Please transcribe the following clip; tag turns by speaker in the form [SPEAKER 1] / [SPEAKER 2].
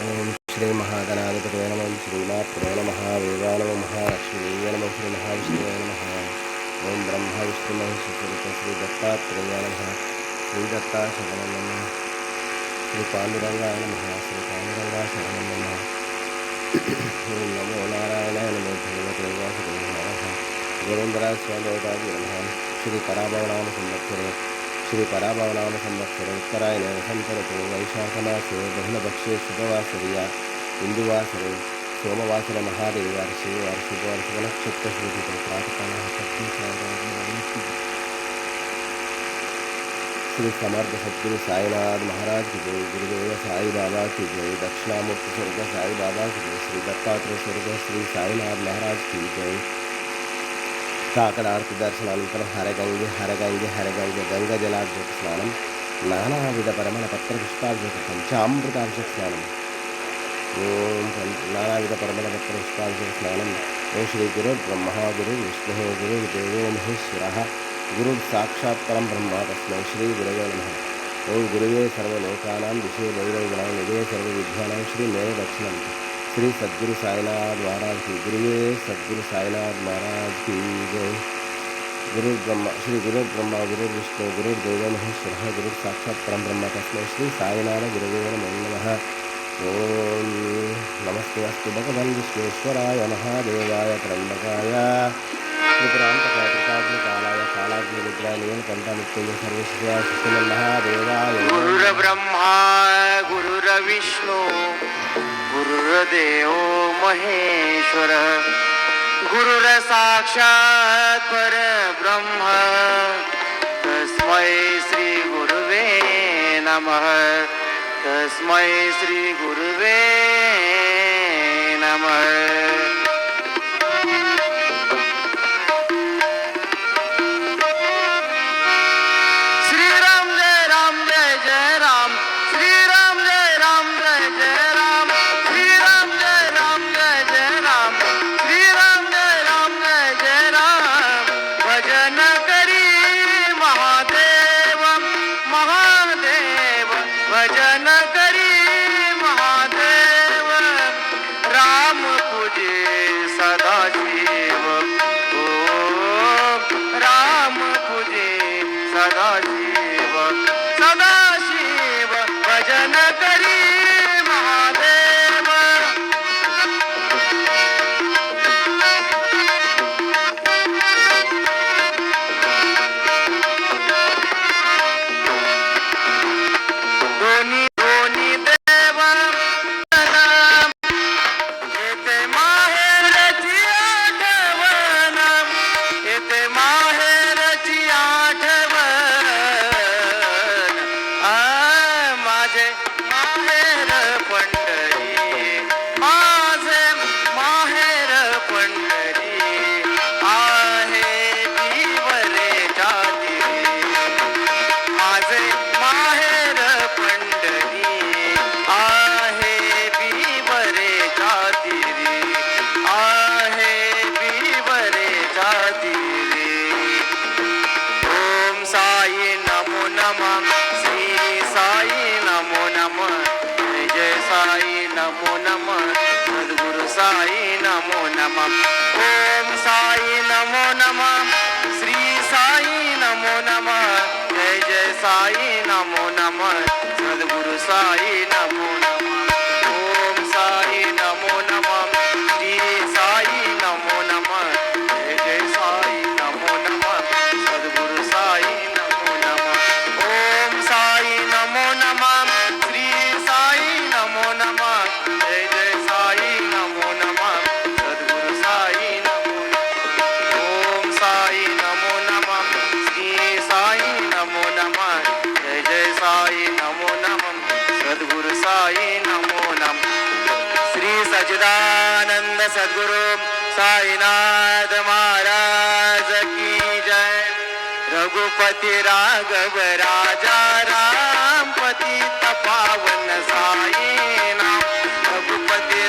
[SPEAKER 1] ओम श्री महागणाधिपतये नमः श्रीमात्रे नमः वेदाय नमः महालक्ष्मीये नमः श्री महाविष्णुवे नमः ओम ब्रह्मा विष्णु महेश श्री दत्तात्रेयाय नमः श्री दत्ताशरणं नमः श्री पांडुरंगाय नमः श्री पांडुरंगाय शरणं नमः ओम नमो नारायणाय नमो भगवते वासुदेवाय नमः गोविंदराज स्वामी नमः श्री पराभवनाम संवत्सरे श्री पराभवनाम संवत्सरे उत्तरायणे वसंतऋतु वैशाखमासे बहुलपक्षे शुभवासर्या इंदुवासरे सोमवासरे महादेवार्षे वार्षिकनक्षत्रशोभितो प्रातःकालः श्री समर्थ सद्गुरु साईनाथ महाराज की जय, गुरुदेव साई बाबा की जय, दक्षिणामूर्ति स्वर्ग साई बाबा की जय, श्री दत्तात्रेय स्वर्ग श्री साईनाथ महाराज की जय। काकडार्थ दर्शनानंतरं हरगंगे गंगाजलाभिषेक स्नानं नानाविध परमलपत्रपुष्पाभिषेकं च अमृताभिषेक स्नानम् ओम नानाविध परमलपत्रपुष्पाभिषेक स्नानम् ओम श्री गुरुर्ब्रह्मा गुरुर्विष्णुः गुरुर्देवो महेश्वरः गुरुर्साक्षात् परं ब्रह्म तस्मै श्री गुरवे नमः। ओम गुरुवे सर्वलोकानां विषये वैरविगुणां निधये सर्वविद्यानां श्री मेरे दक्षिणं श्री सद्गुरु साईनाथ महाराज की गुरुवे सद्गुरु साईनाथ महाराज की जय। गुरु ब्रह्मा श्री गुरु ब्रह्मा गुरु विष्णु गुरुर्देव महेश्वर गुरु साक्षात् परम ब्रह्म तस्मै श्री साईनाथ गुरुवे नमो नमः। ओम नमस्ते अस्तु भगवन् विश्वेश्वराय महादेवाय त्र्यंबकाय त्रिपुरान्तकाय कालाग्निरुद्राय नीलकण्ठाय सर्वशिवाय शिष्टमं महादेवाय।
[SPEAKER 2] गुरुर्ब्रह्मा गुरुर्विष्णु गुरुर्देव महेश्वर गुरुर्साक्षात् परब्रह्म तस्मै श्री गुरुवे नमः तस्मै श्री गुरुवे नमः। ओम साई नमो नमः श्री साई नमो नमः जय जय साई नमो नमः सद्गुरु साई नमो नमः। ओम साई नमो नमः श्री साई नमो नमः जय जय साई नमो नमः सद्गुरु साई नमो नमः। ओम साई नमो नमः श्री साई नमो नमः जय जय साई नमो नमः सद्गुरु साई नमो नमः। ओम साई नमो नमः श्री साई नमो नमः जय जय साई नमो नमः सद्गुरु साई नमो नमः। श्री सच्चिदानंद सद्गुरु साईनाथ महाराज की जय। रघुपति राघव राजा राम पतित पावन साई नाम रघुपति